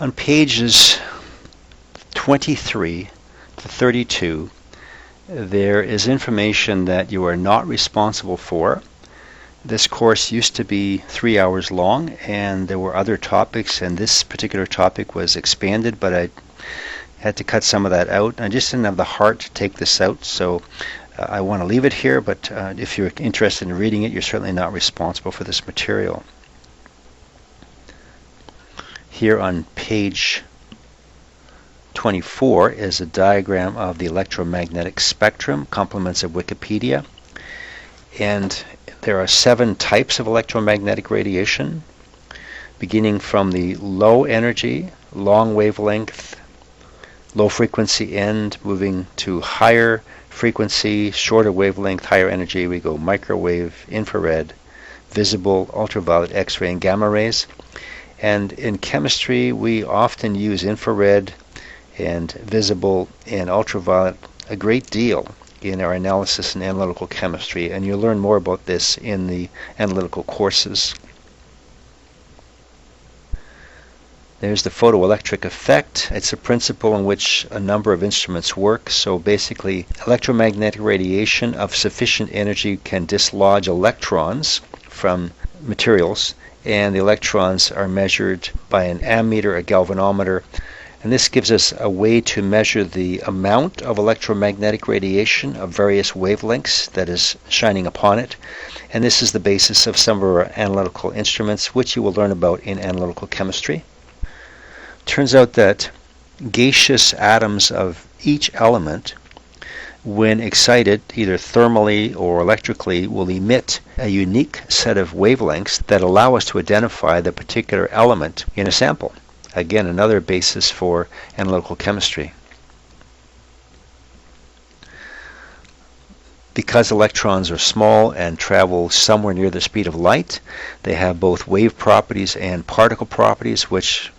On pages 23 to 32, there is information that you are not responsible for. This course used to be 3 hours long, and there were other topics, and this particular topic was expanded, but I had to cut some of that out. I just didn't have the heart to take this out, so I want to leave it here, but if you're interested in reading it, you're certainly not responsible for this material. Here on page 24 is a diagram of the electromagnetic spectrum, compliments of Wikipedia. And there are 7 types of electromagnetic radiation, beginning from the low energy, long wavelength, low frequency end, moving to higher frequency, shorter wavelength, higher energy. We go microwave, infrared, visible, ultraviolet, X-ray, and gamma rays. And in chemistry, we often use infrared and visible and ultraviolet a great deal in our analysis and analytical chemistry, and you'll learn more about this in the analytical courses. There's the photoelectric effect. It's a principle in which a number of instruments work. So basically, electromagnetic radiation of sufficient energy can dislodge electrons from materials, and the electrons are measured by an ammeter, a galvanometer. And this gives us a way to measure the amount of electromagnetic radiation of various wavelengths that is shining upon it. And this is the basis of some of our analytical instruments, which you will learn about in analytical chemistry. Turns out that gaseous atoms of each element, when excited either thermally or electrically, will emit a unique set of wavelengths that allow us to identify the particular element in a sample. Again, another basis for analytical chemistry. Because electrons are small and travel somewhere near the speed of light, they have both wave properties and particle properties, which,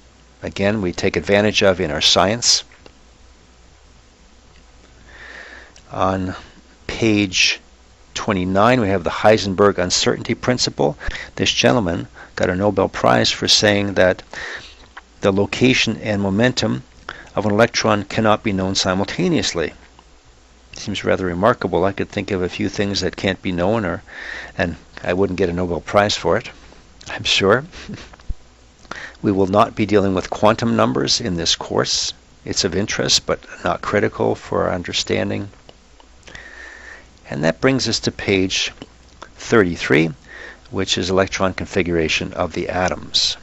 again, we take advantage of in our science. On page 29, we have the Heisenberg uncertainty principle. This gentleman got a Nobel Prize for saying that the location and momentum of an electron cannot be known simultaneously. Seems rather remarkable. I could think of a few things that can't be known, and I wouldn't get a Nobel Prize for it, I'm sure. We will not be dealing with quantum numbers in this course. It's of interest, but not critical for our understanding. And that brings us to page 33, which is electron configuration of the atoms.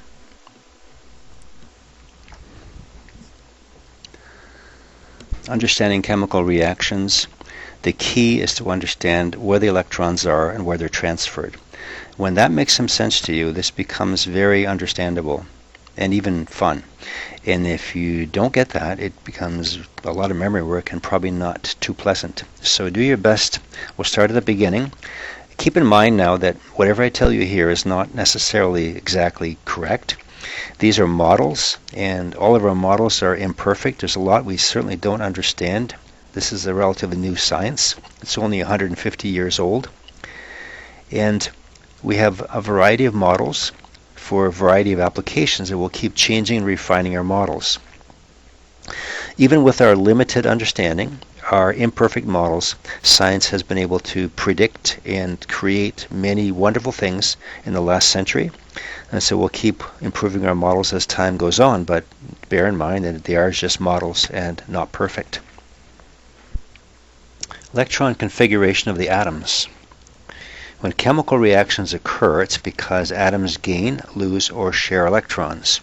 Understanding chemical reactions, the key is to understand where the electrons are and where they're transferred. When that makes some sense to you, this becomes very understandable and even fun. And if you don't get that, it becomes a lot of memory work and probably not too pleasant. So do your best. We'll start at the beginning. Keep in mind now that whatever I tell you here is not necessarily exactly correct. These are models, and all of our models are imperfect. There's a lot we certainly don't understand. This is a relatively new science. It's only 150 years old. And we have a variety of models for a variety of applications, and we'll keep changing and refining our models. Even with our limited understanding, our imperfect models, science has been able to predict and create many wonderful things in the last century. And so we'll keep improving our models as time goes on, but bear in mind that they are just models and not perfect. Electron configuration of the atoms. When chemical reactions occur, it's because atoms gain, lose, or share electrons.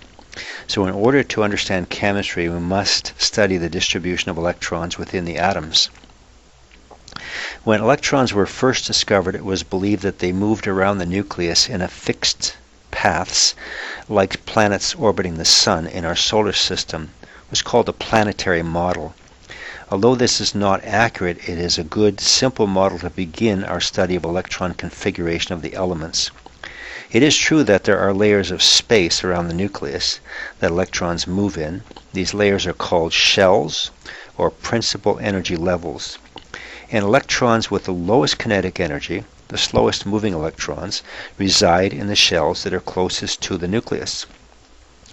So in order to understand chemistry, we must study the distribution of electrons within the atoms. When electrons were first discovered, it was believed that they moved around the nucleus in a fixed paths, like planets orbiting the sun in our solar system. It was called a planetary model. Although this is not accurate, it is a good, simple model to begin our study of electron configuration of the elements. It is true that there are layers of space around the nucleus that electrons move in. These layers are called shells, or principal energy levels. And electrons with the lowest kinetic energy, the slowest moving electrons, reside in the shells that are closest to the nucleus.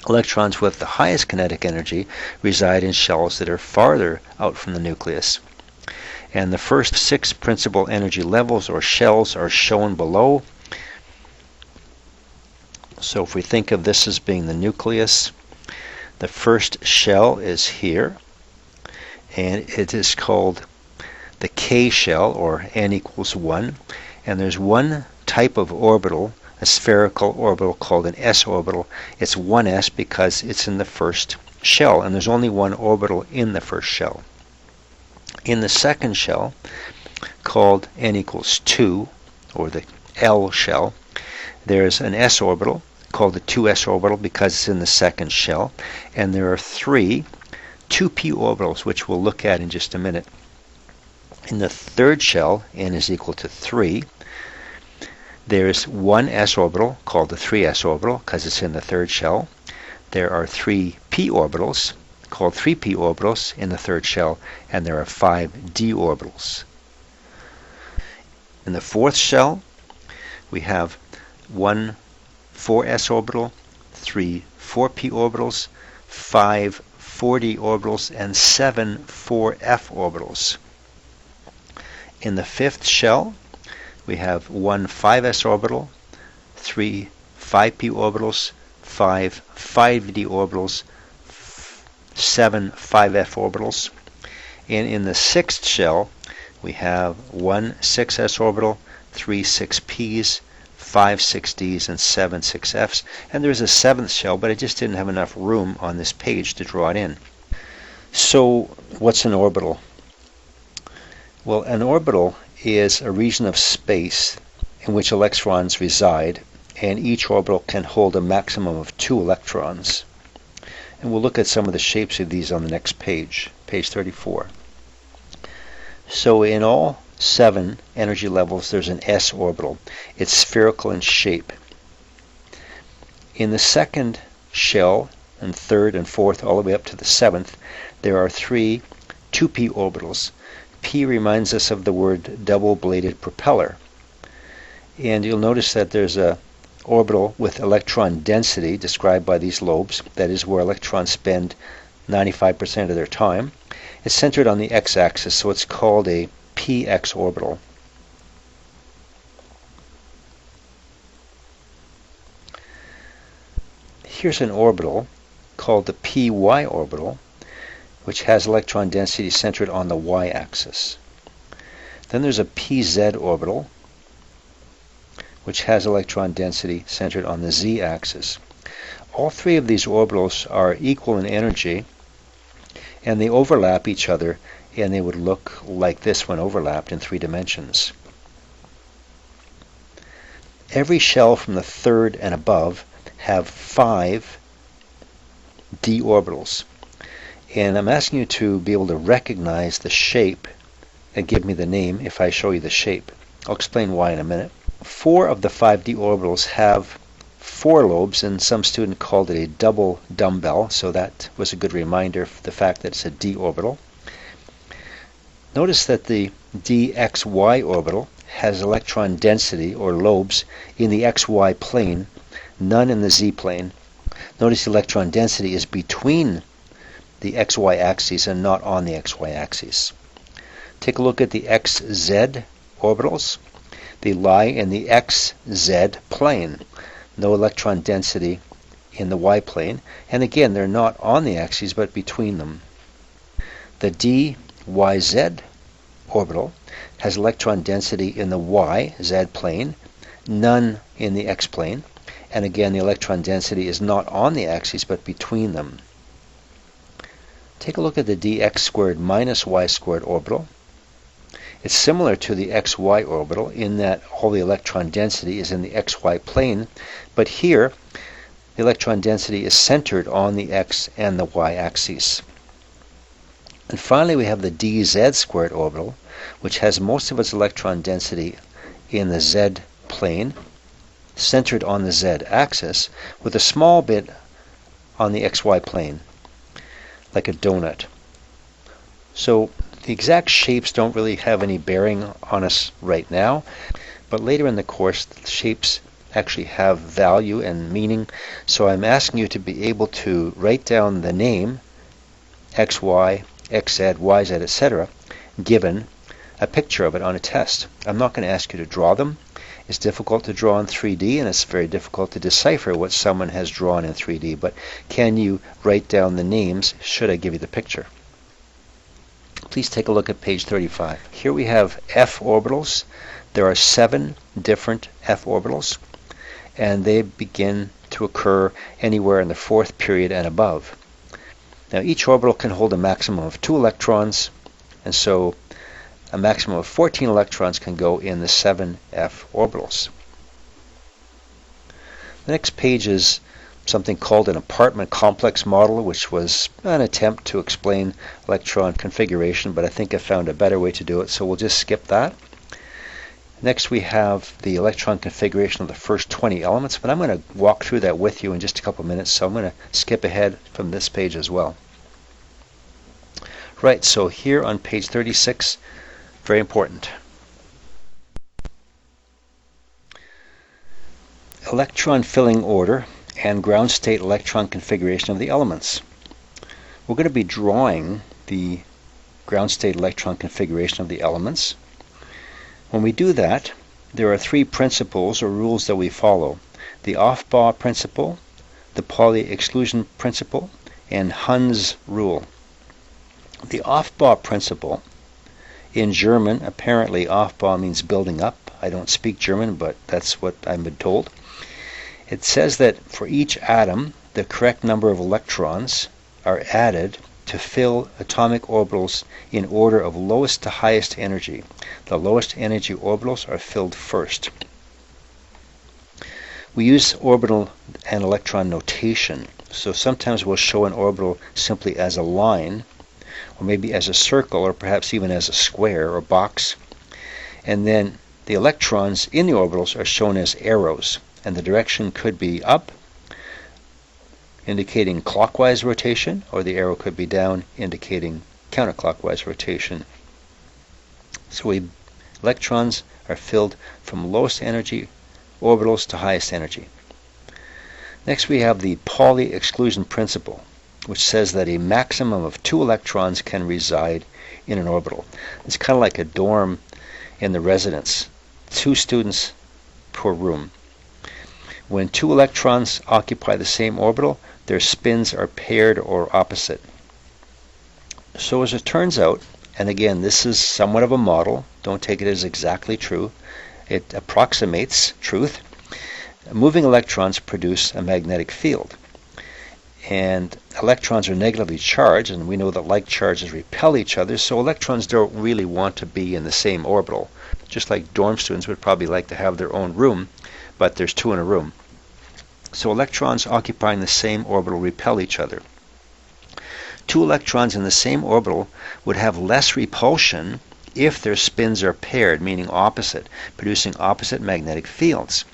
Electrons with the highest kinetic energy reside in shells that are farther out from the nucleus. And the first 6 principal energy levels or shells are shown below. So if we think of this as being the nucleus, the first shell is here, and it is called the K shell, or n equals 1. And there's one type of orbital, a spherical orbital called an s orbital. It's 1s because it's in the first shell, and there's only one orbital in the first shell. In the second shell, called n equals 2, or the L shell, there's an s orbital called the 2s orbital because it's in the second shell, and there are 3 2p orbitals, which we'll look at in just a minute. In the third shell, n is equal to 3, there's one s orbital called the 3s orbital because it's in the third shell. There are 3 p orbitals called 3p orbitals in the third shell, and there are 5 d orbitals. In the fourth shell, we have 1 4s orbital, 3 4p orbitals, 5 4d orbitals, and 7 4f orbitals. In the fifth shell, we have 1 5s orbital, 3 5p orbitals, 5 5d orbitals, 7 5f orbitals. And in the sixth shell, we have 1 6s orbital, 3 6p's, 5 6d's, and 7 6f's. And there's a seventh shell, but I just didn't have enough room on this page to draw it in. So what's an orbital? Well, an orbital is a region of space in which electrons reside, and each orbital can hold a maximum of 2 electrons. And we'll look at some of the shapes of these on the next page, page 34. So in all 7 energy levels, there's an s orbital. It's spherical in shape. In the second shell, and third and fourth, all the way up to the 7th, there are 3 2p orbitals. P reminds us of the word double-bladed propeller. And you'll notice that there's a orbital with electron density described by these lobes, that is where electrons spend 95% of their time. It's centered on the x-axis, so it's called a px orbital. Here's an orbital called the py orbital, which has electron density centered on the y-axis. Then there's a pz orbital, which has electron density centered on the z-axis. All 3 of these orbitals are equal in energy, and they overlap each other, and they would look like this when overlapped in 3 dimensions. Every shell from the third and above have 5 d orbitals. And I'm asking you to be able to recognize the shape and give me the name if I show you the shape. I'll explain why in a minute. 4 of the 5d orbitals have 4 lobes, and some student called it a double dumbbell, so that was a good reminder of the fact that it's a d orbital. Notice that the dxy orbital has electron density, or lobes, in the xy plane, none in the z plane. Notice the electron density is between the xy axis and not on the xy axis. Take a look at the xz orbitals. They lie in the xz plane. No electron density in the y plane. And again, they're not on the axes but between them. The dyz orbital has electron density in the yz plane, none in the x plane. And again, the electron density is not on the axes but between them. Take a look at the dx squared minus y squared orbital. It's similar to the xy orbital in that all the electron density is in the xy plane, but here the electron density is centered on the x and the y axes. And finally, we have the dz squared orbital, which has most of its electron density in the z plane, centered on the z axis, with a small bit on the xy plane, like a donut. So the exact shapes don't really have any bearing on us right now, but later in the course the shapes actually have value and meaning. So I'm asking you to be able to write down the name, XY, XZ, YZ, etc., given a picture of it on a test. I'm not going to ask you to draw them. It's difficult to draw in 3D, and it's very difficult to decipher what someone has drawn in 3D, but can you write down the names should I give you the picture? Please take a look at page 35. Here we have F orbitals. There are 7 different F orbitals, and they begin to occur anywhere in the 4th period and above. Now each orbital can hold a maximum of 2 electrons, and so a maximum of 14 electrons can go in the 7 F orbitals. The next page is something called an apartment complex model, which was an attempt to explain electron configuration, but I think I found a better way to do it, so we'll just skip that. Next we have the electron configuration of the first 20 elements, but I'm going to walk through that with you in just a couple minutes, so I'm going to skip ahead from this page as well. Right, so here on page 36, very important. Electron filling order and ground state electron configuration of the elements. We're going to be drawing the ground state electron configuration of the elements. When we do that, there are 3 principles or rules that we follow: the Aufbau principle, the Pauli exclusion principle, and Hund's rule. The Aufbau principle, in German, apparently Aufbau means building up. I don't speak German, but that's what I've been told. It says that for each atom, the correct number of electrons are added to fill atomic orbitals in order of lowest to highest energy. The lowest energy orbitals are filled first. We use orbital and electron notation. So sometimes we'll show an orbital simply as a line, or maybe as a circle, or perhaps even as a square or box. And then the electrons in the orbitals are shown as arrows, and the direction could be up, indicating clockwise rotation, or the arrow could be down, indicating counterclockwise rotation. So electrons are filled from lowest energy orbitals to highest energy. Next we have the Pauli exclusion principle, which says that a maximum of 2 electrons can reside in an orbital. It's kind of like a dorm in the residence, 2 students per room. When 2 electrons occupy the same orbital, their spins are paired or opposite. So as it turns out, and again this is somewhat of a model, don't take it as exactly true, it approximates truth, moving electrons produce a magnetic field. And electrons are negatively charged, and we know that like charges repel each other, so electrons don't really want to be in the same orbital. Just like dorm students would probably like to have their own room, but there's 2 in a room. So electrons occupying the same orbital repel each other. 2 electrons in the same orbital would have less repulsion if their spins are paired, meaning opposite, producing opposite magnetic fields.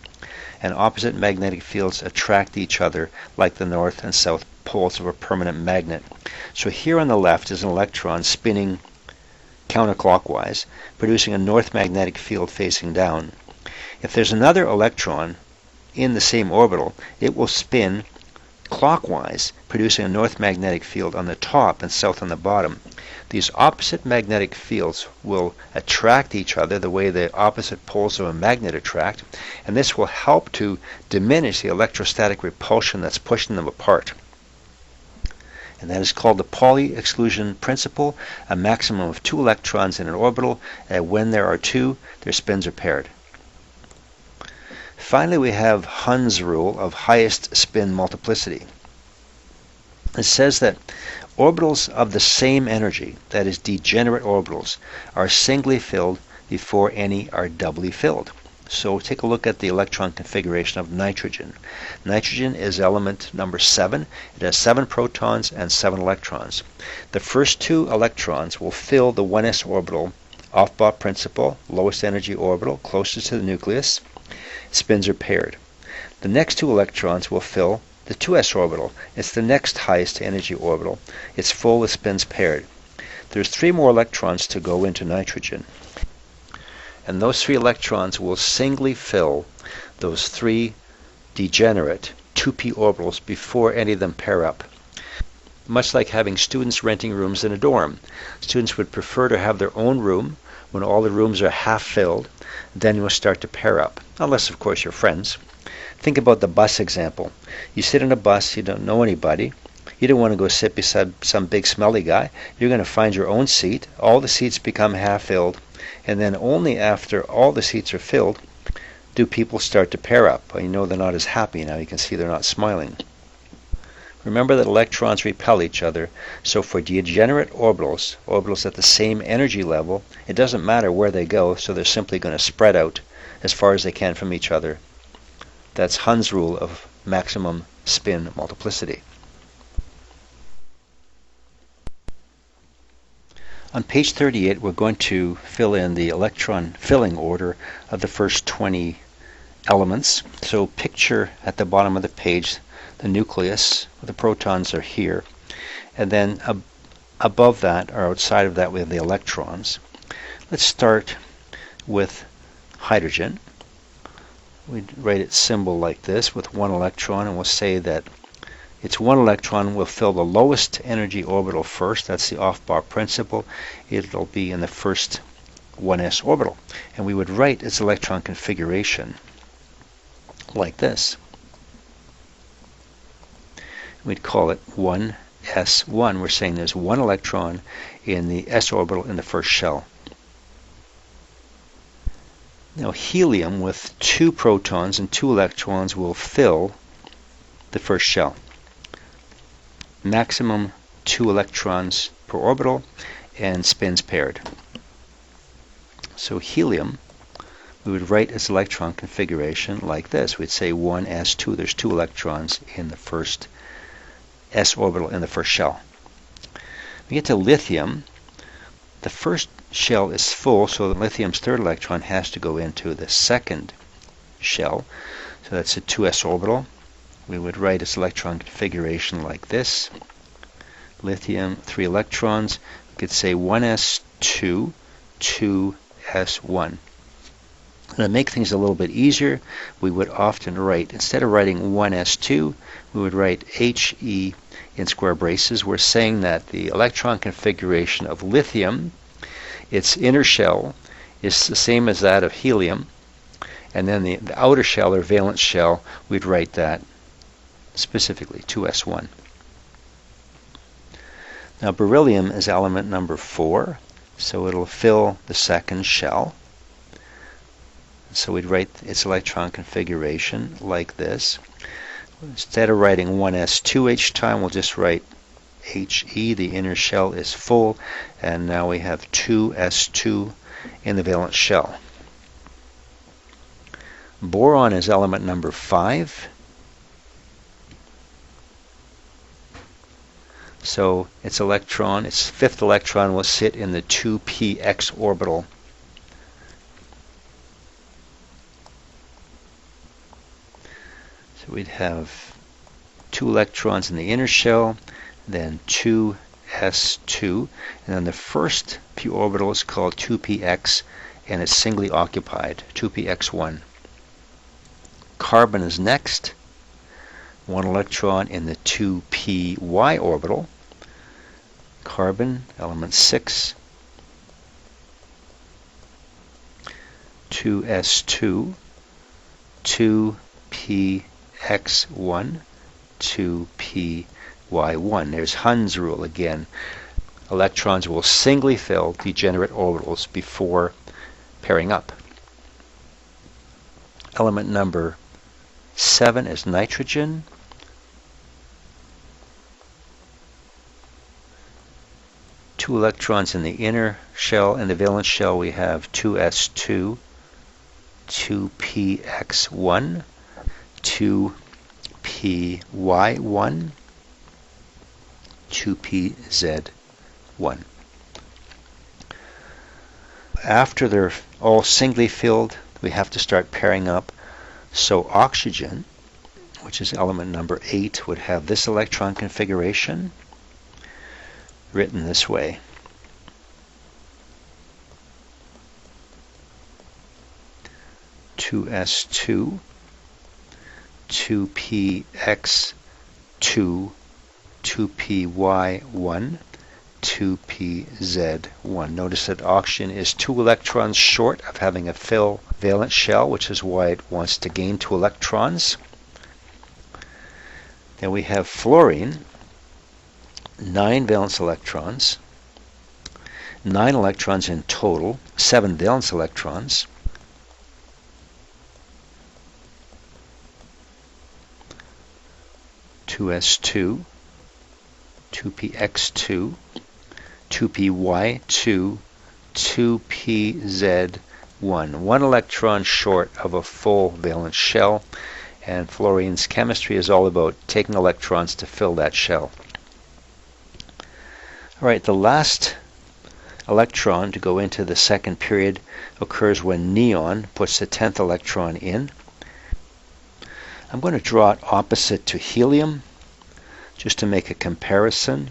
And opposite magnetic fields attract each other like the north and south poles of a permanent magnet. So here on the left is an electron spinning counterclockwise, producing a north magnetic field facing down. If there's another electron in the same orbital, it will spin clockwise, producing a north magnetic field on the top and south on the bottom. These opposite magnetic fields will attract each other the way the opposite poles of a magnet attract, and this will help to diminish the electrostatic repulsion that's pushing them apart. And that is called the Pauli exclusion principle, a maximum of 2 electrons in an orbital, and when there are 2, their spins are paired. Finally, we have Hund's rule of highest spin multiplicity. It says that orbitals of the same energy, that is degenerate orbitals, are singly filled before any are doubly filled. So take a look at the electron configuration of nitrogen. Nitrogen is element number 7. It has 7 protons and 7 electrons. The first 2 electrons will fill the 1s orbital, Aufbau principle, lowest energy orbital, closest to the nucleus. Spins are paired. The next 2 electrons will fill the 2s orbital. It's the next highest energy orbital. It's full with spins paired. There's 3 more electrons to go into nitrogen. And those 3 electrons will singly fill those three degenerate 2p orbitals before any of them pair up. Much like having students renting rooms in a dorm. Students would prefer to have their own room when all the rooms are half filled. Then you'll start to pair up, unless of course you're friends. Think about the bus example. You sit in a bus, you don't know anybody. You don't want to go sit beside some big smelly guy. You're going to find your own seat. All the seats become half filled. And then only after all the seats are filled do people start to pair up. Well, you know they're not as happy now. You can see they're not smiling. Remember that electrons repel each other. So for degenerate orbitals, orbitals at the same energy level, it doesn't matter where they go, so they're simply going to spread out as far as they can from each other. That's Hund's rule of maximum spin multiplicity. On page 38, we're going to fill in the electron filling order of the first 20 elements. So picture at the bottom of the page the nucleus, the protons are here, and then above that, or outside of that, we have the electrons. Let's start with hydrogen. We write its symbol like this with one electron, and we'll say that its one electron will fill the lowest energy orbital first. That's the Aufbau principle. It'll be in the first 1s orbital. And we would write its electron configuration like this. We'd call it 1s1. We're saying there's one electron in the s orbital in the first shell. Now helium with 2 protons and 2 electrons will fill the first shell. Maximum 2 electrons per orbital and spins paired. So helium, we would write its electron configuration like this. We'd say 1s2. There's 2 electrons in the first s orbital in the first shell. We get to lithium. The first shell is full, so the lithium's third electron has to go into the second shell. So that's a 2s orbital. We would write its electron configuration like this. Lithium, 3 electrons. We could say 1s2, 2s1. To make things a little bit easier, we would often write, instead of writing 1s2, we would write he in square braces. We're saying that the electron configuration of lithium, its inner shell, is the same as that of helium, and then the outer shell, or valence shell, we'd write that specifically 2s1. Now beryllium is element number 4, so it'll fill the second shell. So we'd write its electron configuration like this. Instead of writing 1s2 each time, we'll just write he. The inner shell is full, and now we have 2s2 in the valence shell. Boron is element number 5. So its fifth electron will sit in the 2px orbital. So we'd have 2 electrons in the inner shell, then 2s2, and then the first p orbital is called 2px, and it's singly occupied, 2px1. Carbon is next. 1 electron in the 2py orbital. Carbon, element 6. 2s2, 2px1, 2py1. There's Hund's rule again. Electrons will singly fill degenerate orbitals before pairing up. Element number 7 is nitrogen. Two electrons in the inner shell. In the valence shell we have 2s2, 2px1, 2py1, 2pz1. After they're all singly filled, we have to start pairing up. So oxygen, which is element number 8, would have this electron configuration written this way. (2s2), 2px2, 2py1, 2pz1. Notice that oxygen is 2 electrons short of having a full valence shell, which is why it wants to gain 2 electrons. Then we have fluorine, 9 valence electrons, 9 electrons in total, 7 valence electrons. (2s2), 2px2, 2py2, 2pz1. 1 electron short of a full valence shell, and fluorine's chemistry is all about taking electrons to fill that shell. All right, the last electron to go into the second period occurs when neon puts the 10th electron in. I'm going to draw it opposite to helium just to make a comparison.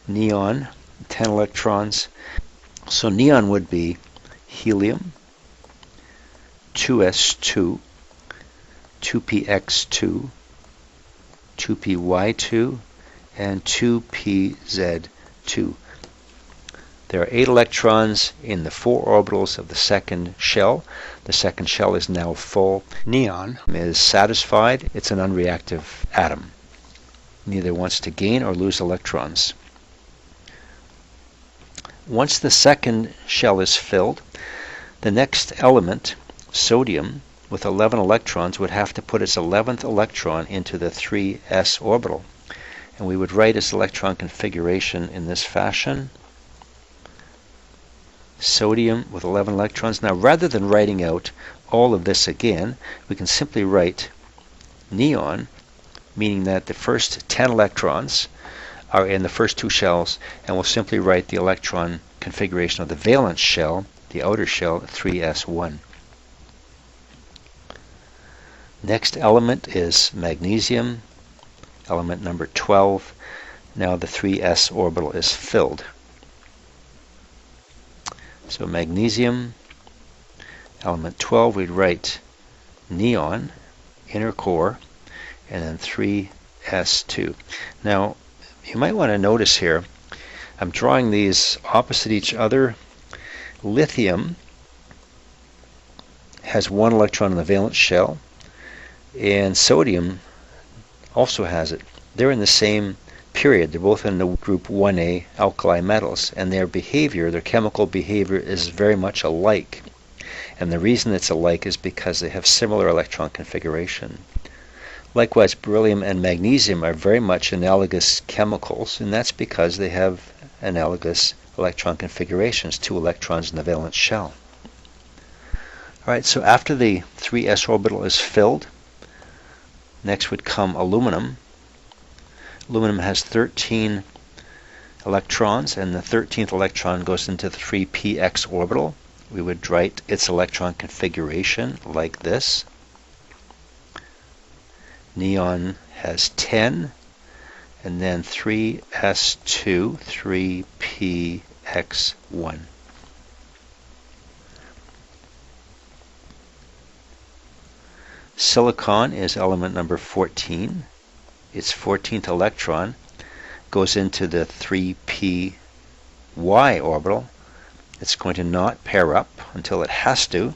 Neon, 10 electrons. So neon would be helium, 2s2, 2px2, 2py2, and 2pz2. There are 8 electrons in the 4 orbitals of the second shell. The second shell is now full. Neon is satisfied. It's an unreactive atom. Neither wants to gain or lose electrons. Once the second shell is filled, the next element, sodium, with 11 electrons, would have to put its 11th electron into the 3s orbital. And we would write its electron configuration in this fashion. Sodium with 11 electrons. Now, rather than writing out all of this again, we can simply write neon, meaning that the first 10 electrons are in the first 2 shells, and we'll simply write the electron configuration of the valence shell, the outer shell, 3s1. Next element is magnesium, element number 12. Now the 3s orbital is filled. So magnesium, element 12, we'd write neon, inner core, and then 3s2. Now, you might want to notice here, I'm drawing these opposite each other. Lithium has 1 electron in the valence shell, and sodium also has it. They're in the same period. They're both in the group 1A alkali metals, and their behavior, their chemical behavior, is very much alike. And the reason it's alike is because they have similar electron configuration. Likewise, beryllium and magnesium are very much analogous chemicals, and that's because they have analogous electron configurations, 2 electrons in the valence shell. All right, so after the 3s orbital is filled, next would come aluminum. Aluminum has 13 electrons, and the 13th electron goes into the 3px orbital. We would write its electron configuration like this. Neon has 10, and then 3s2, 3px1. Silicon is element number 14. Its 14th electron goes into the 3py orbital. It's going to not pair up until it has to.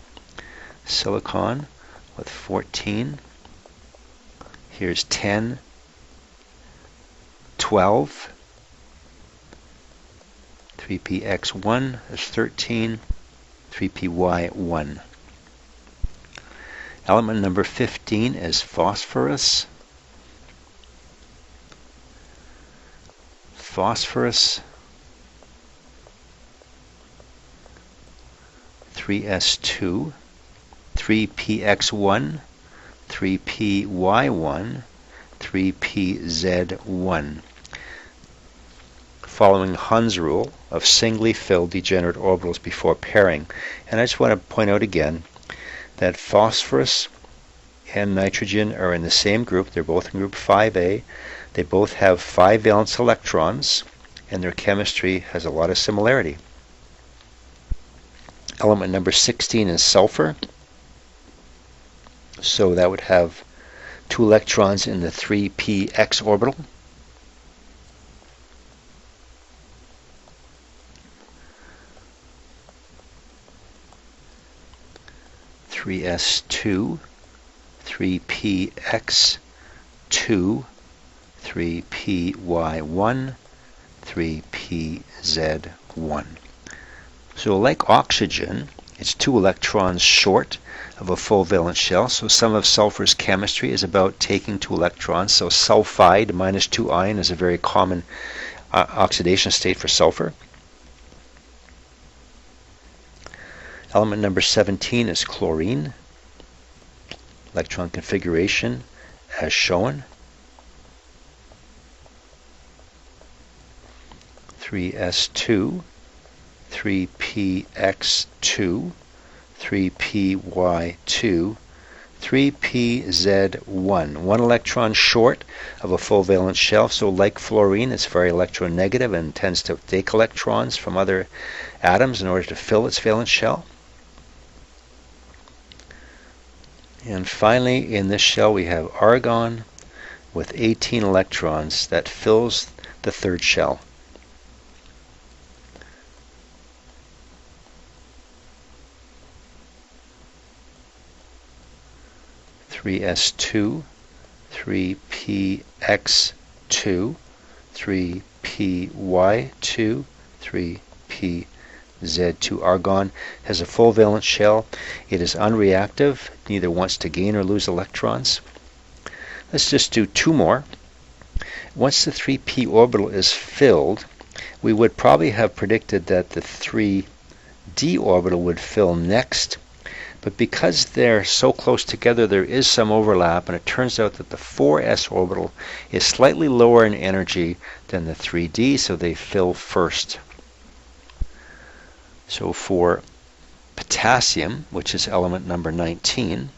Silicon with 14. Here's 10, 12, 3px1 is 13, 3py1. Element number 15 is phosphorus. Phosphorus, 3s2, 3px1, 3py1, 3pz1. Following Hund's rule of singly filled degenerate orbitals before pairing. And I just want to point out again that phosphorus and nitrogen are in the same group. They're both in group 5A. They both have 5 valence electrons, and their chemistry has a lot of similarity. Element number 16 is sulfur. So that would have 2 electrons in the 3px orbital. Three S2, 3px2, 3py1, 3pz1. So like oxygen, it's 2 electrons short of a full valence shell. So some of sulfur's chemistry is about taking 2 electrons. So sulfide -2 ion is a very common oxidation state for sulfur. Element number 17 is chlorine. Electron configuration as shown. 3s2, 3px2, 3py2, 3pz1. 1 electron short of a full valence shell. So like fluorine, it's very electronegative and tends to take electrons from other atoms in order to fill its valence shell. And finally, in this shell we have argon with 18 electrons that fills the third shell. Three S2, 3px2, 3py2, 3pz2. Argon has a full valence shell. It is unreactive, neither wants to gain or lose electrons. Let's just do 2 more. Once the 3p orbital is filled, we would probably have predicted that the 3d orbital would fill next. But because they're so close together, there is some overlap, and it turns out that the 4s orbital is slightly lower in energy than the 3d, so they fill first. So for potassium, which is element number 19,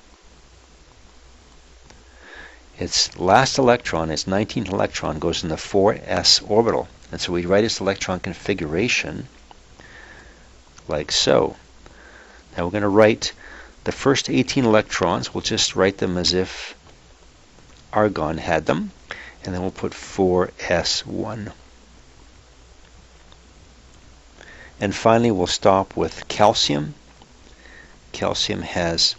its last electron, its 19th electron, goes in the 4s orbital. And so we write its electron configuration like so. Now we're going to write the first 18 electrons. We'll just write them as if argon had them, and then we'll put 4s1. And finally we'll stop with calcium. Calcium has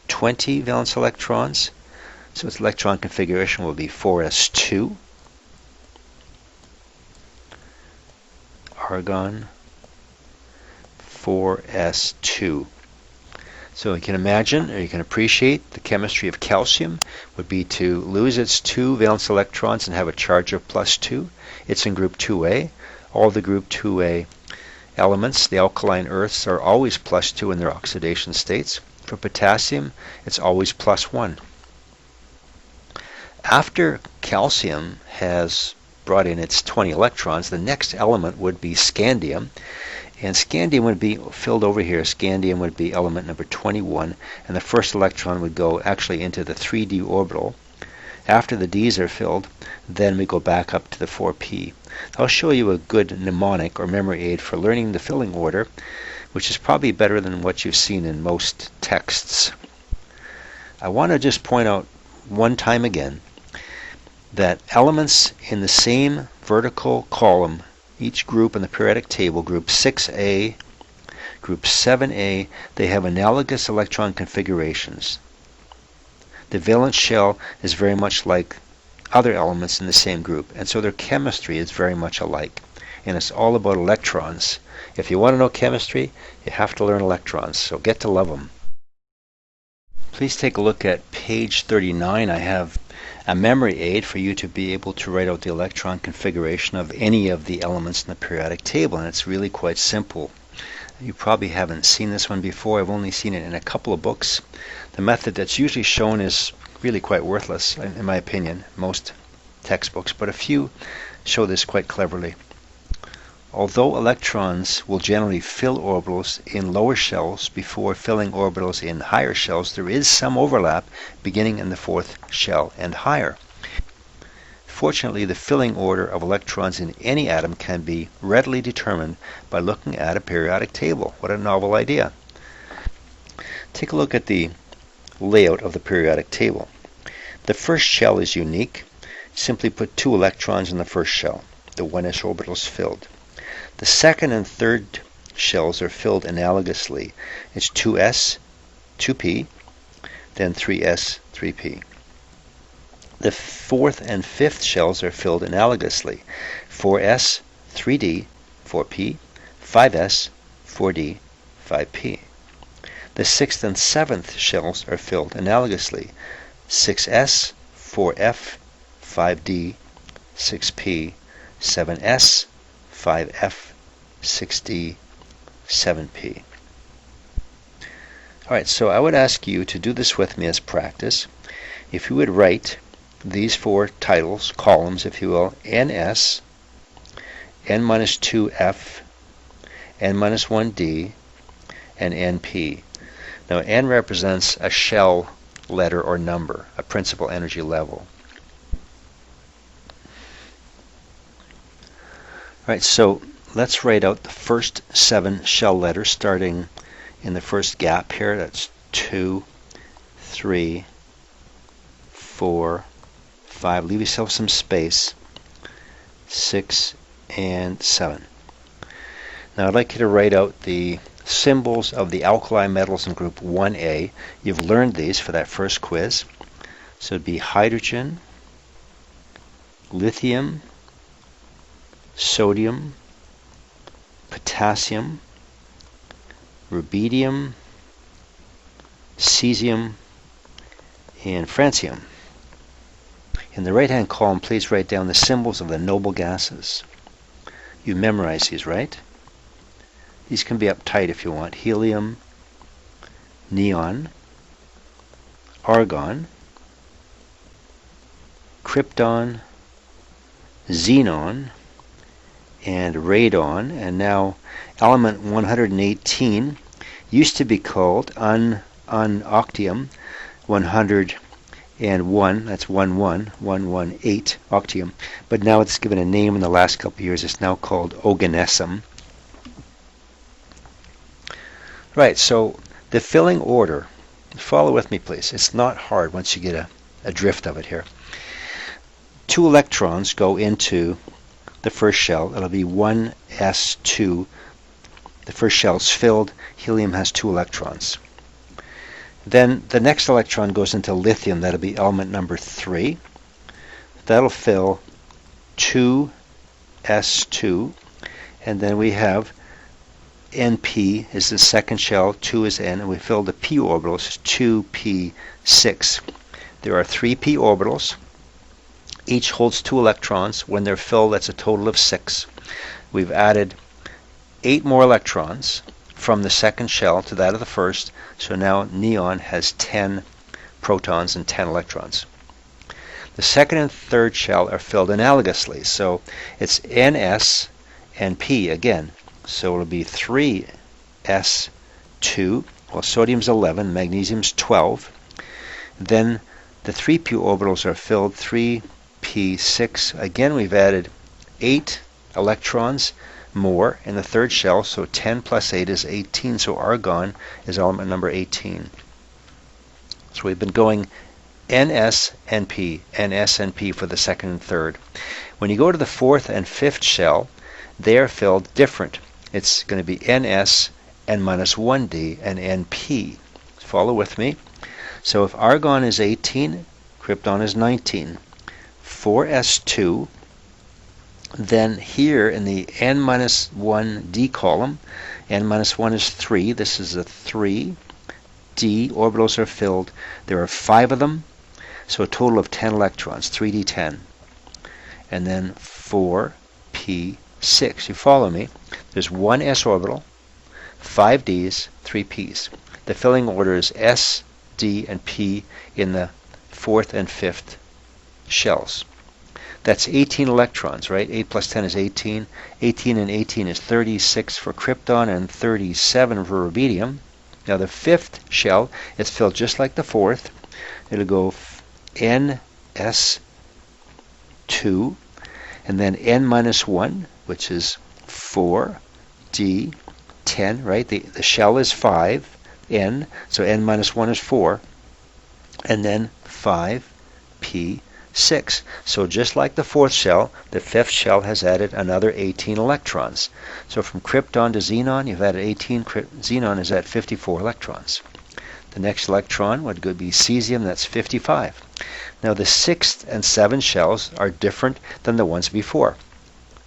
20 valence electrons, so its electron configuration will be 4s2, argon, 4s2. So you can imagine, or you can appreciate, the chemistry of calcium would be to lose its 2 valence electrons and have a charge of +2. It's in group 2a. All the group 2a elements, the alkaline earths, are always +2 in their oxidation states. For potassium, it's always +1. After calcium has brought in its 20 electrons, the next element would be scandium. And scandium would be filled over here. Scandium would be element number 21, and the first electron would go actually into the 3d orbital. After the d's are filled, then we go back up to the 4p. I'll show you a good mnemonic or memory aid for learning the filling order, which is probably better than what you've seen in most texts. I want to just point out one time again that elements in the same vertical column, each group in the periodic table, group 6a, group 7a, they have analogous electron configurations. The valence shell is very much like other elements in the same group, and so their chemistry is very much alike. And it's all about electrons. If you want to know chemistry, you have to learn electrons, so get to love them. Please take a look at page 39. I have a memory aid for you to be able to write out the electron configuration of any of the elements in the periodic table, and it's really quite simple. You probably haven't seen this one before. I've only seen it in a couple of books. The method that's usually shown is really quite worthless, in my opinion, most textbooks, but a few show this quite cleverly. Although electrons will generally fill orbitals in lower shells before filling orbitals in higher shells, there is some overlap beginning in the 4th shell and higher. Fortunately, the filling order of electrons in any atom can be readily determined by looking at a periodic table. What a novel idea. Take a look at the layout of the periodic table. The first shell is unique. Simply put 2 electrons in the first shell. The 1s orbital is filled. The second and third shells are filled analogously. It's 2s, 2p, then 3s, 3p. The fourth and fifth shells are filled analogously. 4s, 3d, 4p, 5s, 4d, 5p. The sixth and seventh shells are filled analogously. 6s, 4f, 5d, 6p, 7s, 5f, 6d, 7p. Alright, so I would ask you to do this with me as practice. If you would write these 4 titles, columns if you will, ns, n minus 2f, n minus 1d, and np. Now n represents a shell letter or number, a principal energy level. Alright, so let's write out the first 7 shell letters starting in the first gap here. That's 2, 3, 4, 5. Leave yourself some space. 6 and 7. Now I'd like you to write out the symbols of the alkali metals in group 1A. You've learned these for that first quiz. So it'd be hydrogen, lithium, sodium, potassium, rubidium, cesium, and francium. In the right-hand column, please write down the symbols of the noble gases. You memorize these, right? These can be uptight if you want. Helium, neon, argon, krypton, xenon, and radon. And now element 118 used to be called unoctium 101, that's 118 octium, but now it's given a name in the last couple of years. It's now called oganesum. Right, so the filling order, follow with me please. It's not hard once you get a drift of it here. 2 electrons go into the first shell. It'll be 1s2. The first shell is filled. Helium has 2 electrons. Then the next electron goes into lithium. That'll be element number 3. That'll fill 2s2. And then we have Np is the second shell, 2 is N, and we fill the p orbitals, 2p6. There are 3 p orbitals. Each holds 2 electrons. When they're filled, that's a total of 6. We've added 8 more electrons from the second shell to that of the first, so now neon has 10 protons and 10 electrons. The second and third shell are filled analogously, so it's Ns and p again. So it'll be 3s2, well, sodium's 11, magnesium's 12. Then the 3p orbitals are filled, 3p6. Again, we've added 8 electrons more in the third shell, so 10 plus 8 is 18, so argon is element number 18. So we've been going Ns and p for the second and third. When you go to the fourth and fifth shell, they are filled different. It's going to be Ns, N minus 1d, and Np. Follow with me. So if argon is 18, krypton is 19. 4s2, then here in the N minus 1d column, N minus 1 is 3. This is a 3. D orbitals are filled. There are 5 of them, so a total of 10 electrons, 3d10. And then 4p6. You follow me? There's 1 s orbital, 5 d's, 3 p's. The filling order is s, d, and p in the fourth and fifth shells. That's 18 electrons, right? 8 plus 10 is 18. 18 and 18 is 36 for krypton and 37 for rubidium. Now the fifth shell, it's filled just like the fourth. It'll go Ns2, and then N minus 1, which is 4, D, 10, right? The shell is 5, N, so N minus 1 is 4, and then 5, P6. So just like the fourth shell, the fifth shell has added another 18 electrons. So from Krypton to Xenon, you've added 18. Xenon is at 54 electrons. The next electron would be Cesium, that's 55. Now the sixth and seventh shells are different than the ones before,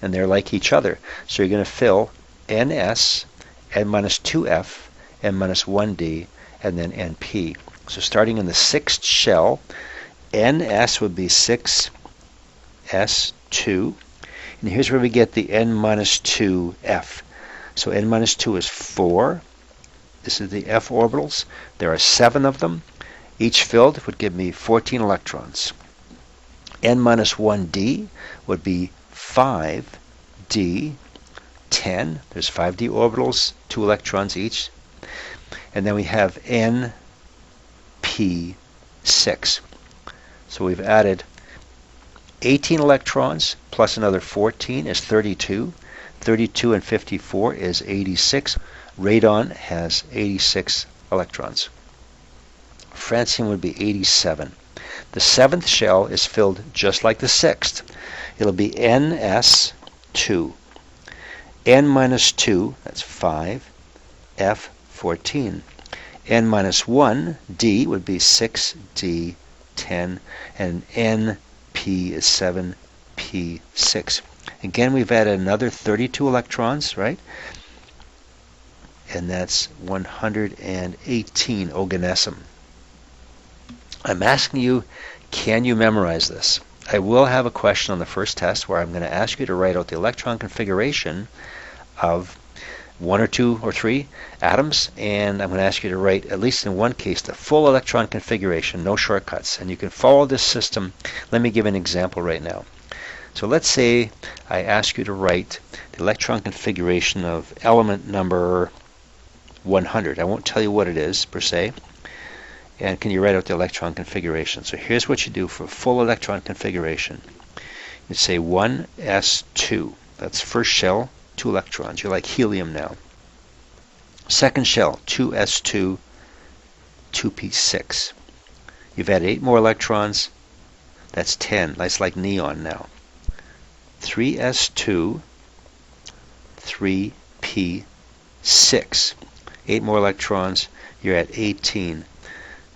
and they're like each other. So you're going to fill NS, N minus 2F, N minus 1D, and then NP. So starting in the sixth shell, NS would be 6S2, and here's where we get the N minus 2F. So N minus 2 is 4. This is the F orbitals. There are 7 of them. Each filled would give me 14 electrons. N minus 1D would be 5D, 10. There's 5D orbitals, 2 electrons each. And then we have NP6. So we've added 18 electrons plus another 14 is 32. 32 and 54 is 86. Radon has 86 electrons. Francium would be 87. The seventh shell is filled just like the sixth. It'll be NS2. N minus 2, that's 5, F14. N minus 1, D, would be 6D, 10, and NP is 7P6. Again, we've added another 32 electrons, right? And that's 118 oganesum. I'm asking you, can you memorize this? I will have a question on the first test where I'm going to ask you to write out the electron configuration of 1 or 2 or 3 atoms, and I'm going to ask you to write, at least in one case, the full electron configuration, no shortcuts. And you can follow this system. Let me give an example right now. So let's say I ask you to write the electron configuration of element number 100. I won't tell you what it is per se. And can you write out the electron configuration? So here's what you do for full electron configuration. You say 1s2. That's first shell, 2 electrons. You're like helium now. Second shell, 2s2, 2p6. You've added 8 more electrons. That's 10. That's like neon now. 3s2, 3p6. 8 more electrons. You're at 18.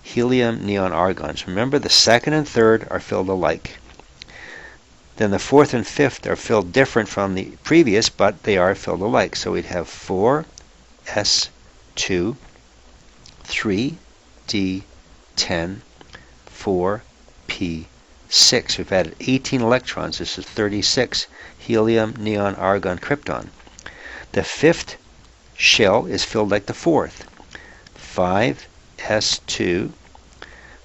Helium, neon, argons. Remember, the second and third are filled alike. Then the fourth and fifth are filled different from the previous, but they are filled alike. So we'd have 4s2, 3d10, 4p6. We've added 18 electrons. This is 36. Helium, neon, argon, krypton. The fifth shell is filled like the fourth. 5s2,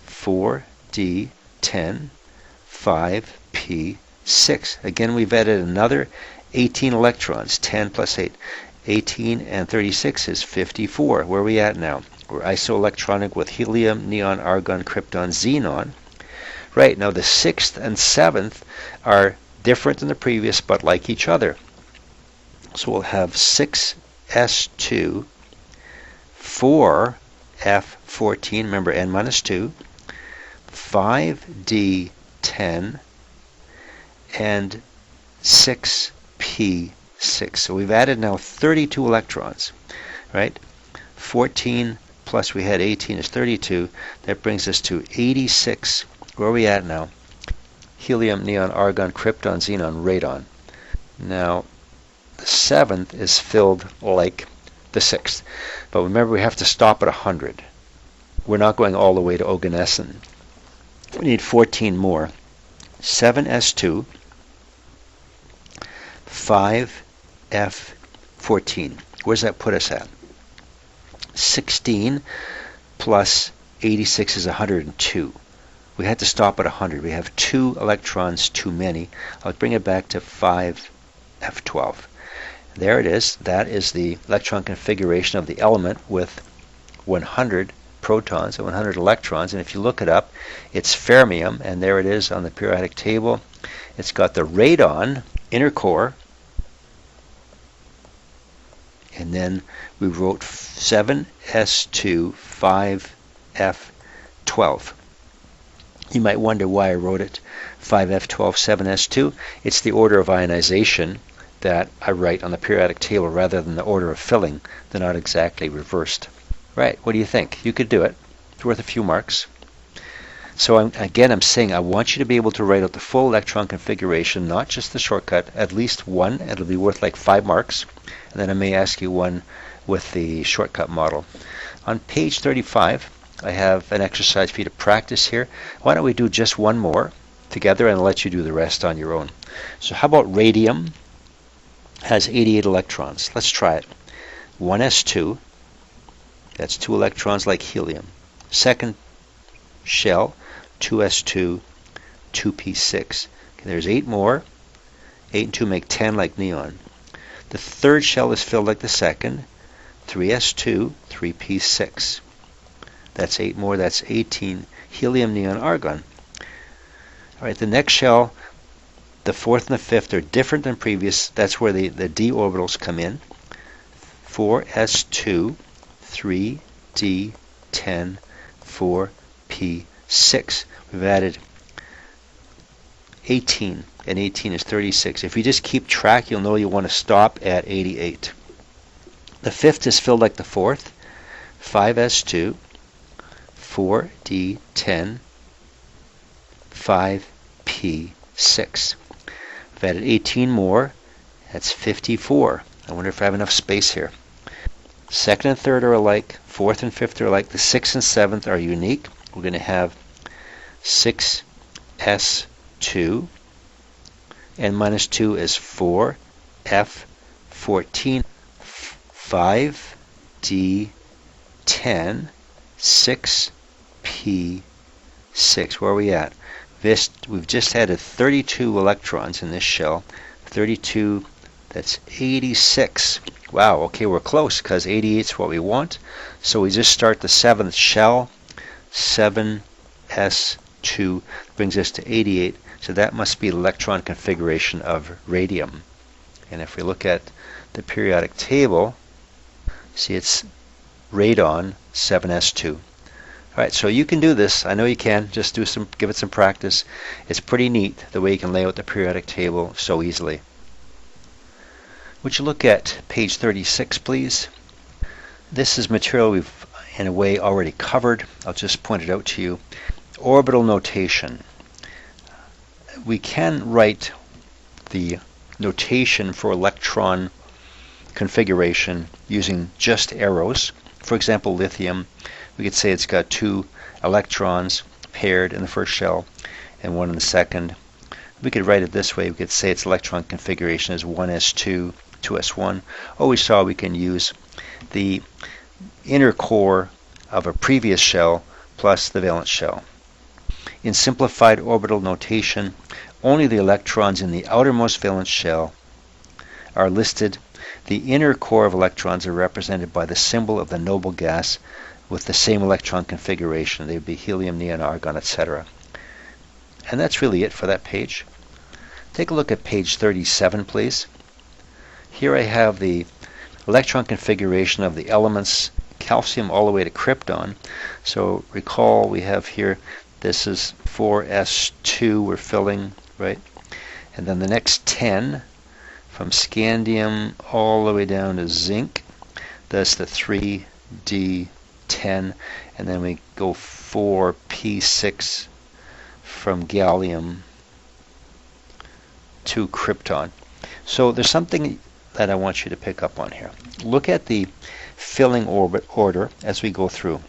4d10, 5p6. Again, we've added another 18 electrons. 10 plus 8. 18 and 36 is 54. Where are we at now? We're isoelectronic with helium, neon, argon, krypton, xenon. Right, now the sixth and seventh are different than the previous, but like each other. So we'll have 6s2, 4f14, remember n minus 2, 5d10, and 6p6. So we've added now 32 electrons, right? 14 plus we had 18 is 32. That brings us to 86. Where are we at now? Helium, neon, argon, krypton, xenon, radon. Now, the seventh is filled like the sixth. But remember, we have to stop at 100. We're not going all the way to oganescent. We need 14 more. 7s2, 5f14. Where's that put us at? 16 plus 86 is 102. We had to stop at 100. We have 2 electrons too many. I'll bring it back to 5f12. There it is. That is the electron configuration of the element with 100 protons and 100 electrons. And if you look it up, it's fermium, and there it is on the periodic table. It's got the radon inner core, and then we wrote 7s2, 5f12. You might wonder why I wrote it 5F12 7S2. It's the order of ionization that I write on the periodic table rather than the order of filling. They're not exactly reversed. Right, what do you think? You could do it. It's worth a few marks. So I'm saying I want you to be able to write out the full electron configuration, not just the shortcut, at least one. It'll be worth like 5 marks. And then I may ask you one with the shortcut model. On page 35, I have an exercise for you to practice here. Why don't we do just one more together and I'll let you do the rest on your own. So how about radium? Has 88 electrons. Let's try it. 1s2, that's 2 electrons like helium. Second shell, 2s2, 2p6. Okay, there's 8 more. 8 and 2 make 10 like neon. The third shell is filled like the second, 3s2, 3p6. That's 8 more, that's 18. Helium, neon, argon. All right, the next shell, the fourth and the fifth are different than previous. That's where the d orbitals come in. 4s2, 3d10, 4p6. We've added 18, and 18 is 36. If you just keep track, you'll know you want to stop at 88. The fifth is filled like the fourth. 5s2, 4d10, 5p6. I've added 18 more. That's 54. I wonder if I have enough space here. Second and third are alike. Fourth and fifth are alike. The sixth and seventh are unique. We're going to have 6s2, and minus 2 is 4f14, 5d10, 6p6. Where are we at? We've just added 32 electrons in this shell. 32, that's 86. Wow, okay, we're close because 88 is what we want. So we just start the seventh shell. 7s2 brings us to 88. So that must be the electron configuration of radium. And if we look at the periodic table, see it's radon 7s2. All right, so you can do this. I know you can. Just give it some practice. It's pretty neat the way you can lay out the periodic table so easily. Would you look at page 36, please? This is material we've, in a way, already covered. I'll just point it out to you. Orbital notation. We can write the notation for electron configuration using just arrows. For example, lithium. We could say it's got 2 electrons paired in the first shell and 1 in the second. We could write it this way. We could say its electron configuration is 1s2, 2s1. Or we saw we can use the inner core of a previous shell plus the valence shell. In simplified orbital notation, only the electrons in the outermost valence shell are listed. The inner core of electrons are represented by the symbol of the noble gas with the same electron configuration. They would be helium, neon, argon, etc. And that's really it for that page. Take a look at page 37, please. Here I have the electron configuration of the elements, calcium all the way to krypton. So recall we have here, this is 4s2 we're filling, right? And then the next 10 from scandium all the way down to zinc. That's the 3d10, and then we go 4p6 from gallium to krypton. So there's something that I want you to pick up on here. Look at the filling orbit order as we go through.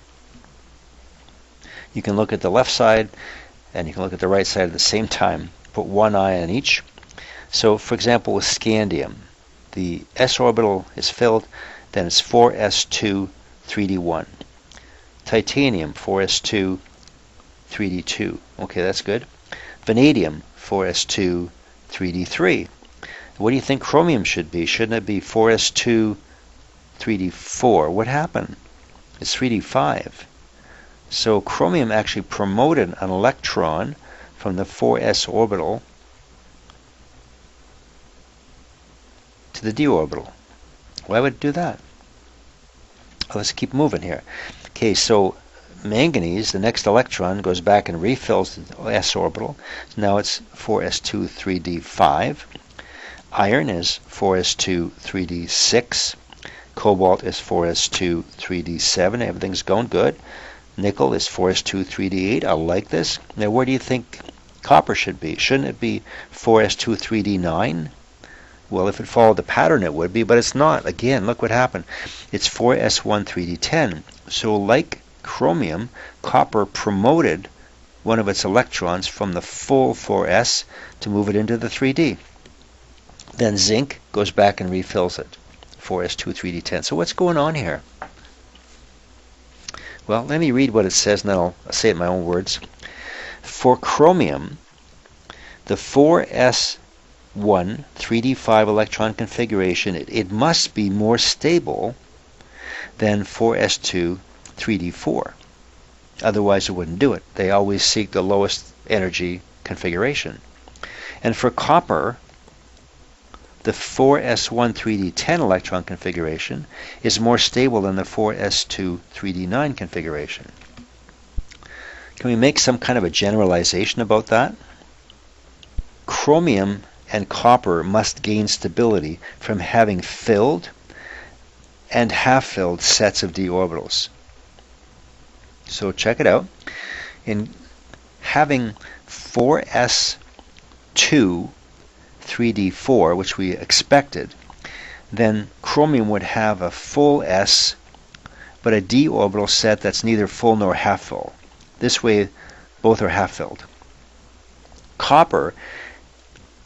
You can look at the left side and you can look at the right side at the same time. Put one eye on each. So for example with scandium, the s orbital is filled, then it's 4s2 3d1. Titanium 4s2 3d2. Okay, that's good. Vanadium 4s2 3d3. What do you think chromium should be? Shouldn't it be 4s2 3d4? What happened? It's 3d5. So chromium actually promoted an electron from the 4s orbital to the d orbital. Why would it do that? Well, let's keep moving here. Okay, so manganese, the next electron goes back and refills the s orbital. So now it's 4s2 3d5. Iron is 4s2 3d6. Cobalt is 4s2 3d7. Everything's going good. Nickel is 4s2 3d8. I like this. Now where do you think copper should be? Shouldn't it be 4s2 3d9? Well, if it followed the pattern it would be, but it's not. Again, look what happened. It's 4s1 3d10. So like chromium, copper promoted one of its electrons from the full 4s to move it into the 3d. Then zinc goes back and refills it. 4s2 3d10. So what's going on here? Well, let me read what it says, and then I'll say it in my own words. For chromium, the 4s1 3d5 electron configuration, it must be more stable than 4s2 3d4. Otherwise it wouldn't do it. They always seek the lowest energy configuration. And for copper, the 4s1 3d10 electron configuration is more stable than the 4s2 3d9 configuration. Can we make some kind of a generalization about that? Chromium and copper must gain stability from having filled and half-filled sets of d orbitals. So check it out. In having 4s2 3d4, which we expected, then chromium would have a full s, but a d orbital set that's neither full nor half full. This way, both are half filled. Copper,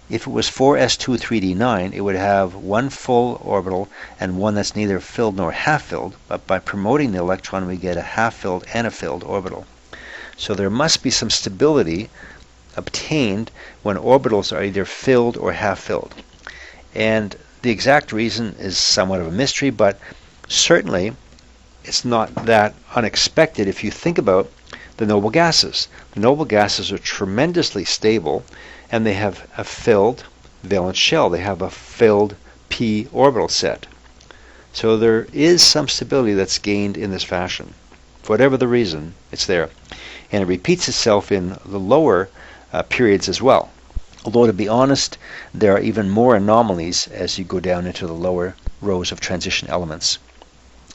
if it was 4s2 3d9, it would have one full orbital and one that's neither filled nor half filled, but by promoting the electron we get a half filled and a filled orbital. So there must be some stability obtained when orbitals are either filled or half filled. And the exact reason is somewhat of a mystery, but certainly it's not that unexpected if you think about the noble gases. The noble gases are tremendously stable, and they have a filled valence shell. They have a filled p orbital set. So there is some stability that's gained in this fashion. For whatever the reason, it's there. And it repeats itself in the lower periods as well. Although, to be honest, there are even more anomalies as you go down into the lower rows of transition elements.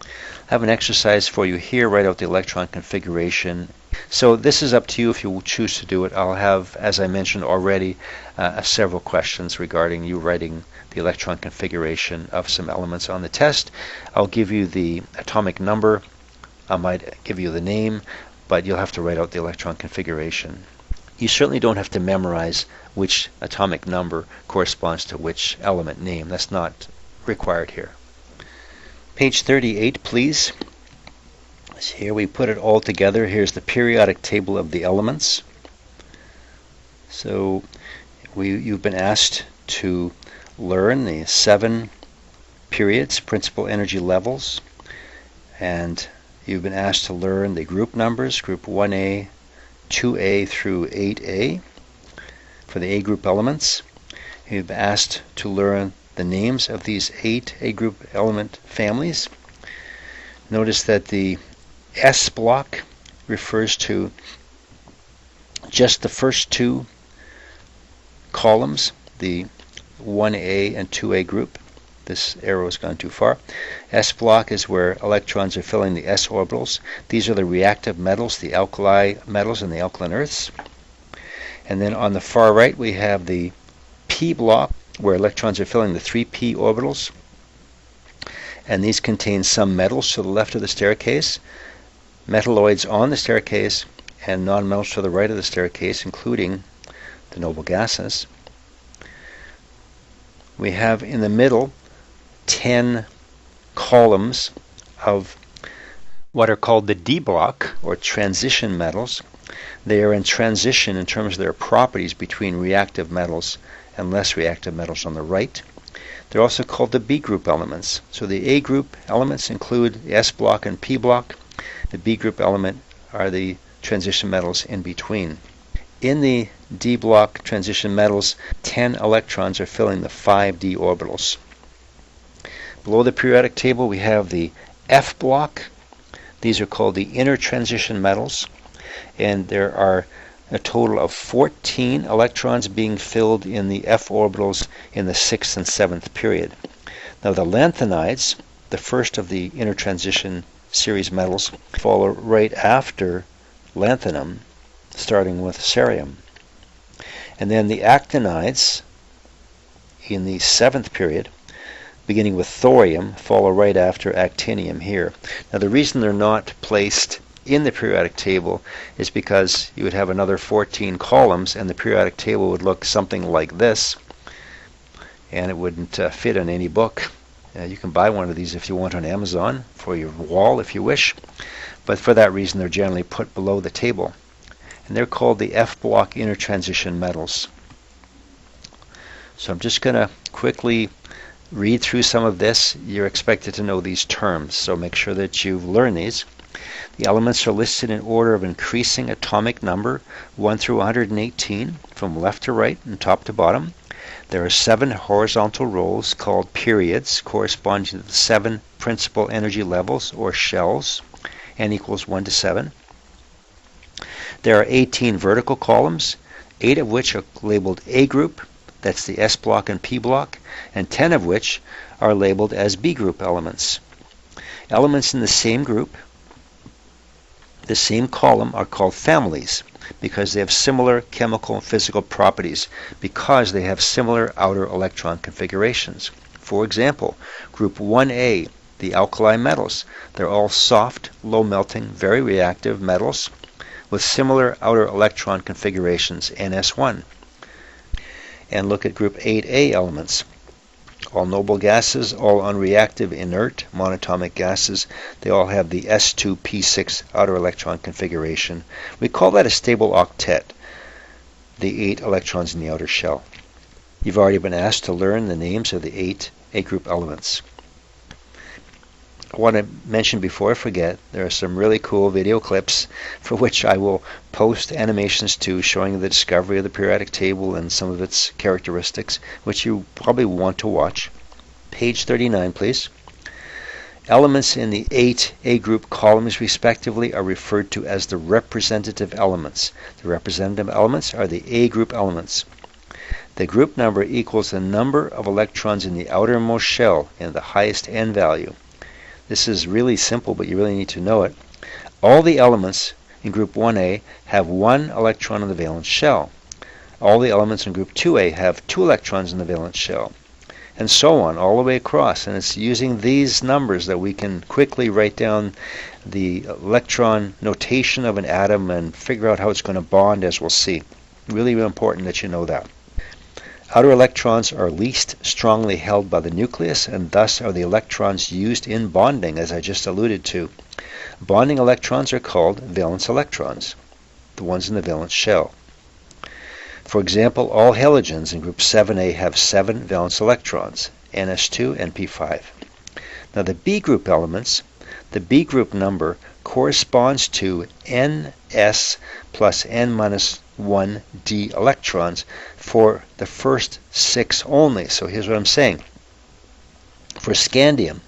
I have an exercise for you here. Write out the electron configuration. So this is up to you if you choose to do it. I'll have, as I mentioned already, several questions regarding you writing the electron configuration of some elements on the test. I'll give you the atomic number. I might give you the name, but you'll have to write out the electron configuration. You certainly don't have to memorize which atomic number corresponds to which element name. That's not required here. Page 38, please. So here we put it all together. Here's the periodic table of the elements. So you've been asked to learn the 7 periods, principal energy levels, and you've been asked to learn the group numbers, group 1A, 2A through 8A for the A group elements. You've been asked to learn the names of these 8 A group element families. Notice that the S block refers to just the first 2 columns, the 1A and 2A group. This arrow has gone too far. S block is where electrons are filling the s orbitals. These are the reactive metals, the alkali metals and the alkaline earths. And then on the far right we have the P block, where electrons are filling the 3p orbitals. And these contain some metals to the left of the staircase, metalloids on the staircase, and nonmetals to the right of the staircase, including the noble gases. We have in the middle 10 columns of what are called the D block, or transition metals. They are in transition in terms of their properties between reactive metals and less reactive metals on the right. They're also called the B group elements. So the A group elements include the S block and P block. The B group element are the transition metals in between. In the D block transition metals, 10 electrons are filling the 5d orbitals. Below the periodic table we have the F block. These are called the inner transition metals, and there are a total of 14 electrons being filled in the f orbitals in the 6th and 7th period. Now the lanthanides, the first of the inner transition series metals, follow right after lanthanum, starting with cerium. And then the actinides in the 7th period, beginning with thorium, follow right after actinium here. Now the reason they're not placed in the periodic table is because you would have another 14 columns and the periodic table would look something like this, and it wouldn't fit in any book. You can buy one of these if you want on Amazon for your wall if you wish, but for that reason they're generally put below the table. And they're called the F-block intertransition metals. So I'm just going to quickly read through some of this. You're expected to know these terms, so make sure that you've learned these. The elements are listed in order of increasing atomic number, 1 through 118, from left to right and top to bottom. There are 7 horizontal rows called periods, corresponding to the 7 principal energy levels, or shells, n equals 1 to 7. There are 18 vertical columns, 8 of which are labeled A group, that's the S block and P block, and 10 of which are labeled as B group elements. Elements in the same group, the same column, are called families because they have similar chemical and physical properties, because they have similar outer electron configurations. For example, group 1A, the alkali metals, they're all soft, low melting, very reactive metals with similar outer electron configurations, NS1. And look at group 8A elements. All noble gases, all unreactive, inert, monatomic gases, they all have the S2P6 outer electron configuration. We call that a stable octet, the 8 electrons in the outer shell. You've already been asked to learn the names of the 8 A group elements. I want to mention before I forget, there are some really cool video clips for which I will post animations to, showing the discovery of the periodic table and some of its characteristics, which you probably want to watch. Page 39, please. Elements in the 8 A group columns respectively are referred to as the representative elements. The representative elements are the A group elements. The group number equals the number of electrons in the outermost shell in the highest n value. This is really simple, but you really need to know it. All the elements in group 1A have 1 electron in the valence shell. All the elements in group 2A have 2 electrons in the valence shell, and so on, all the way across. And it's using these numbers that we can quickly write down the electron notation of an atom and figure out how it's going to bond, as we'll see. Really important that you know that. Outer electrons are least strongly held by the nucleus, and thus are the electrons used in bonding, as I just alluded to. Bonding electrons are called valence electrons, the ones in the valence shell. For example, all halogens in group 7A have 7 valence electrons, NS2 and P5. Now the B group elements, the B group number corresponds to NS plus N minus 1d electrons for the first 6 only. So here's what I'm saying. For scandium,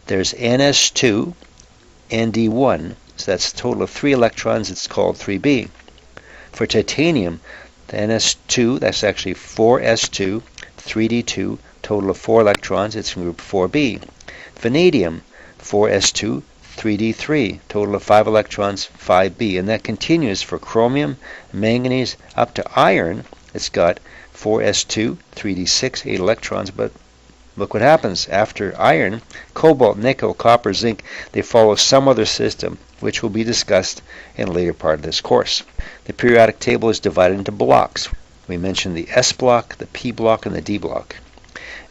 there's NS2, ND1, so that's a total of 3 electrons, it's called 3b. For titanium, the NS2, that's actually 4s2, 3d2, total of 4 electrons, it's in group 4b. Vanadium, 4s2, 3d3, total of 5 electrons, 5b, and that continues for chromium, manganese, up to iron. It's got 4s2, 3d6, 8 electrons, but look what happens after iron. Cobalt, nickel, copper, zinc, they follow some other system, which will be discussed in a later part of this course. The periodic table is divided into blocks. We mentioned the S block, the P block, and the D block.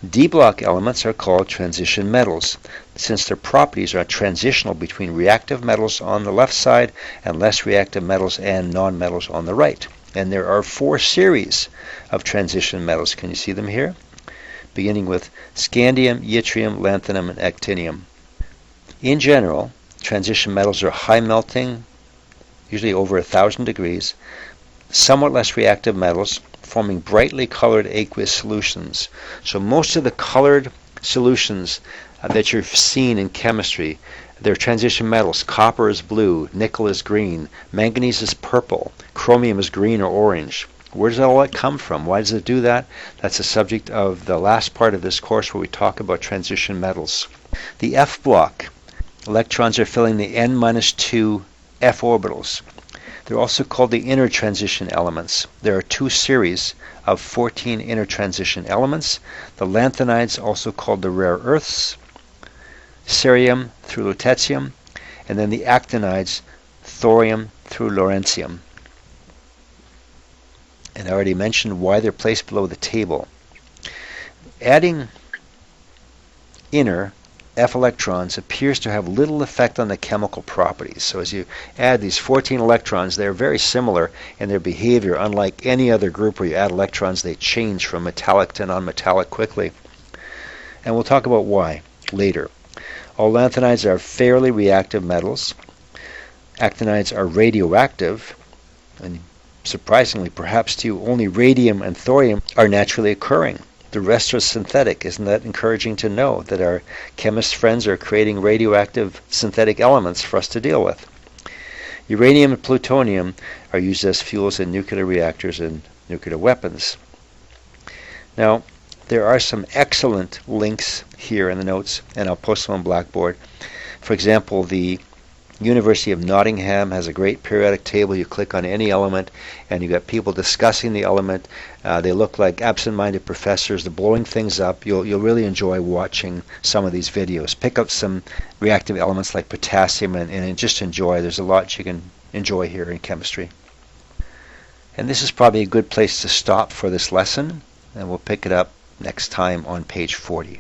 D block elements are called transition metals, since their properties are transitional between reactive metals on the left side and less reactive metals and non-metals on the right. And there are 4 series of transition metals. Can you see them here? Beginning with scandium, yttrium, lanthanum, and actinium. In general, transition metals are high melting, usually over 1,000 degrees, somewhat less reactive metals, forming brightly colored aqueous solutions. So most of the colored solutions that you've seen in chemistry. They're transition metals. Copper is blue, nickel is green, manganese is purple, chromium is green or orange. Where does all that come from? Why does it do that? That's the subject of the last part of this course where we talk about transition metals. The F block. Electrons are filling the n-2 f orbitals. They're also called the inner transition elements. There are two series of 14 inner transition elements. The lanthanides, also called the rare earths, cerium through lutetium, and then the actinides, thorium through lawrencium. And I already mentioned why they're placed below the table. Adding inner F electrons appears to have little effect on the chemical properties. So as you add these 14 electrons, they're very similar in their behavior. Unlike any other group where you add electrons, they change from metallic to non-metallic quickly. And we'll talk about why later. All lanthanides are fairly reactive metals. Actinides are radioactive, and surprisingly, perhaps to you, only radium and thorium are naturally occurring. The rest are synthetic. Isn't that encouraging to know that our chemist friends are creating radioactive synthetic elements for us to deal with? Uranium and plutonium are used as fuels in nuclear reactors and nuclear weapons. Now, there are some excellent links here in the notes, and I'll post them on Blackboard. For example, the University of Nottingham has a great periodic table. You click on any element and you got people discussing the element. They look like absent-minded professors. They're blowing things up. You'll really enjoy watching some of these videos. Pick up some reactive elements like potassium and just enjoy. There's a lot you can enjoy here in chemistry. And this is probably a good place to stop for this lesson, and we'll pick it up next time on page 40.